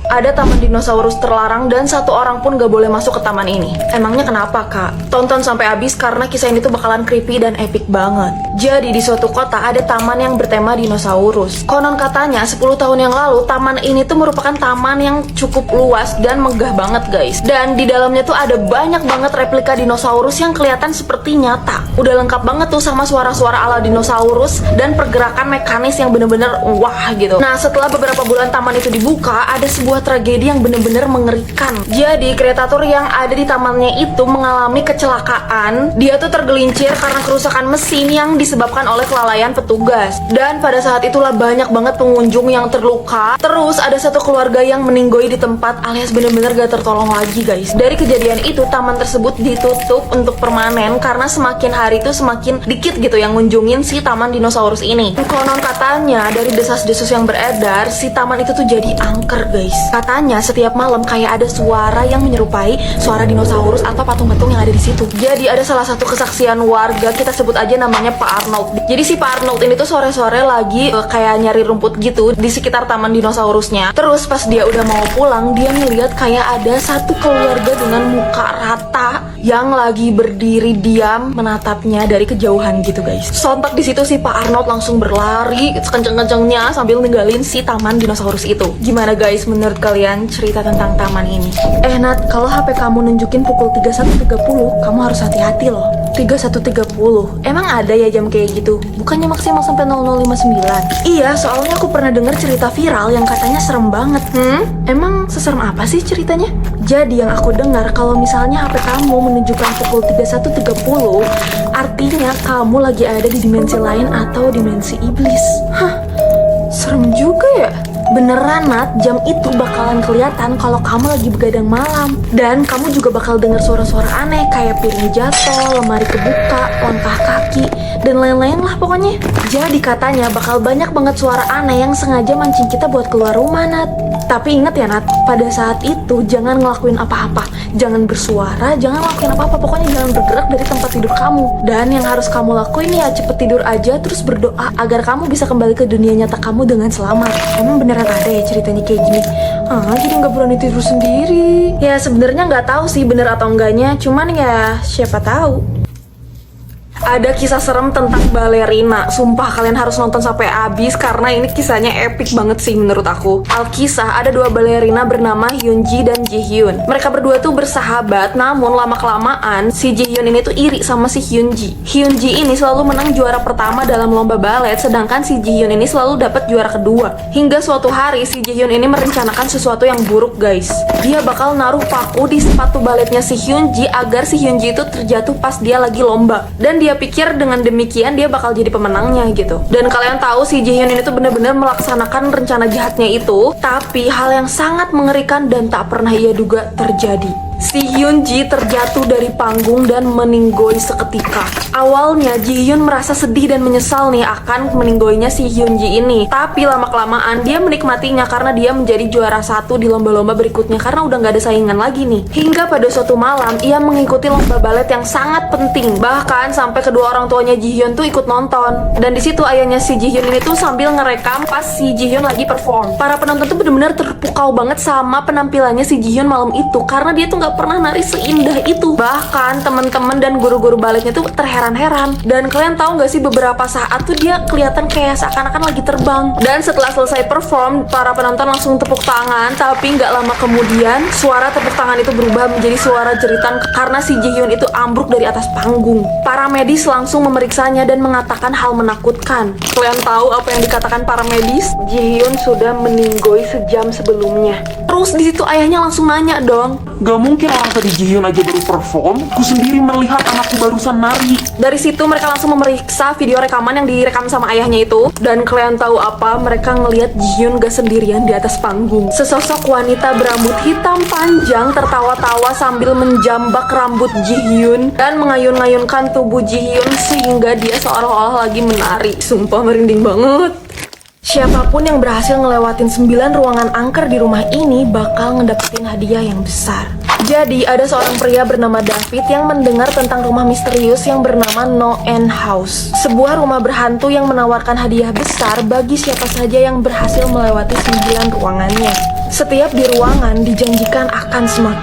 Ada taman dinosaurus terlarang dan satu orang pun gak boleh masuk ke taman ini. Emangnya kenapa, Kak? Tonton sampai habis karena kisah ini tuh bakalan creepy dan epic banget. Jadi di suatu kota ada taman yang bertema dinosaurus. Konon katanya 10 tahun yang lalu taman ini tuh merupakan taman yang cukup luas dan megah banget, guys. Dan di dalamnya tuh ada banyak banget replika dinosaurus yang kelihatan seperti nyata. Udah lengkap banget tuh sama suara-suara ala dinosaurus dan pergerakan mekanis yang bener-bener wah gitu. Nah, setelah beberapa bulan taman itu dibuka, ada sebuah tragedi yang bener-bener mengerikan. Jadi kreator yang ada di tamannya itu mengalami kecelakaan. Dia tuh tergelincir karena kerusakan mesin yang disebabkan oleh kelalaian petugas. Dan pada saat itulah banyak banget pengunjung yang terluka. Terus ada satu keluarga yang meninggoy di tempat alias bener-bener gak tertolong lagi, guys. Dari kejadian itu taman tersebut ditutup untuk permanen karena semakin hari tuh semakin dikit gitu yang ngunjungin si taman dinosaurus ini. Konon katanya dari desas-desus yang beredar, si taman itu tuh jadi angker, guys. Katanya setiap malam kayak ada suara yang menyerupai suara dinosaurus atau patung-patung yang ada di situ. Jadi ada salah satu kesaksian warga, kita sebut aja namanya Pak Arnold. Jadi si Pak Arnold ini tuh sore-sore lagi kayak nyari rumput gitu di sekitar taman dinosaurusnya. Terus pas dia udah mau pulang, dia ngeliat kayak ada satu keluarga dengan muka rata yang lagi berdiri diam menatapnya dari kejauhan gitu, guys. Sontak di situ si Pak Arnold langsung berlari sekenceng-kencengnya sambil ninggalin si taman dinosaurus itu. Gimana, guys, menurut kalian cerita tentang taman ini? Nat, kalau HP kamu nunjukin pukul 31.30, kamu harus hati-hati loh. 31.30, emang ada ya jam kayak gitu? Bukannya maksimal sampai 0059? Iya, soalnya aku pernah dengar cerita viral yang katanya serem banget. Emang seserem apa sih ceritanya? Jadi yang aku dengar kalau misalnya HP kamu menunjukkan pukul 31.30, artinya kamu lagi ada di dimensi lain atau dimensi iblis. Hah, serem juga ya? Beneran, Nat, jam itu bakalan kelihatan kalau kamu lagi begadang malam. Dan kamu juga bakal dengar suara-suara aneh kayak piring jatuh, lemari kebuka, langkah kaki, dan lain-lain lah pokoknya. Jadi katanya bakal banyak banget suara aneh yang sengaja mancing kita buat keluar rumah, Nat. Tapi inget ya, Nat, pada saat itu jangan ngelakuin apa-apa. Jangan bersuara, jangan ngelakuin apa-apa. Pokoknya jangan bergerak dari tempat tidur kamu. Dan yang harus kamu lakuin ya cepet tidur aja, terus berdoa agar kamu bisa kembali ke dunia nyata kamu dengan selamat. Emang beneran ada ya ceritanya kayak gini? Jadi nggak berani tidur sendiri. Ya sebenarnya nggak tahu sih bener atau enggaknya, cuman ya siapa tahu. Ada kisah serem tentang balerina. Sumpah kalian harus nonton sampai habis karena ini kisahnya epic banget sih menurut aku. Alkisah, ada dua balerina bernama Hyunji dan Jihyun. Mereka berdua tuh bersahabat, namun lama-kelamaan si Jihyun ini tuh iri sama si Hyunji. Hyunji ini selalu menang juara pertama dalam lomba balet, sedangkan si Jihyun ini selalu dapat juara kedua. Hingga suatu hari si Jihyun ini merencanakan sesuatu yang buruk, guys. Dia bakal naruh paku di sepatu baletnya si Hyunji agar si Hyunji itu terjatuh pas dia lagi lomba. Dan dia pikir dengan demikian dia bakal jadi pemenangnya gitu. Dan kalian tahu si Jihyun ini tuh bener-bener melaksanakan rencana jahatnya itu, tapi hal yang sangat mengerikan dan tak pernah ia duga terjadi. Si Hyunji terjatuh dari panggung dan meninggoy seketika. Awalnya Jihyun merasa sedih dan menyesal nih akan meninggoynya si Hyunji ini. Tapi lama-kelamaan dia menikmatinya karena dia menjadi juara satu di lomba-lomba berikutnya karena udah gak ada saingan lagi nih. Hingga pada suatu malam ia mengikuti lomba balet yang sangat penting. Bahkan sampai kedua orang tuanya Jihyun tuh ikut nonton. Dan di situ ayahnya si Jihyun ini tuh sambil ngerekam pas si Jihyun lagi perform. Para penonton tuh bener-bener terpukau banget sama penampilannya si Jihyun malam itu karena dia tuh gak pernah nari seindah itu. Bahkan teman-teman dan guru-guru baletnya tuh terheran-heran. Dan kalian tahu gak sih beberapa saat tuh dia kelihatan kayak seakan-akan lagi terbang. Dan setelah selesai perform, para penonton langsung tepuk tangan. Tapi gak lama kemudian suara tepuk tangan itu berubah menjadi suara jeritan karena si Jihyun itu ambruk dari atas panggung. Para medis langsung memeriksanya dan mengatakan hal menakutkan. Kalian tahu apa yang dikatakan para medis? Jihyun sudah meninggoy sejam sebelumnya. Terus di situ ayahnya langsung nanya dong, gak mungkin orang tadi Jihyun aja baru perform, ku sendiri melihat anakku barusan nari. Dari situ mereka langsung memeriksa video rekaman yang direkam sama ayahnya itu. Dan kalian tahu apa? Mereka ngelihat Jihyun gak sendirian di atas panggung. Sesosok wanita berambut hitam panjang tertawa-tawa sambil menjambak rambut Jihyun dan mengayun-ngayunkan tubuh Jihyun sehingga dia seolah-olah lagi menari. Sumpah merinding banget. Siapapun yang berhasil ngelewatin 9 ruangan angker di rumah ini bakal ngedapetin hadiah yang besar. Jadi ada seorang pria bernama David yang mendengar tentang rumah misterius yang bernama Noen House. Sebuah rumah berhantu yang menawarkan hadiah besar bagi siapa saja yang berhasil melewati 9 ruangannya. Setiap di ruangan dijanjikan akan semakin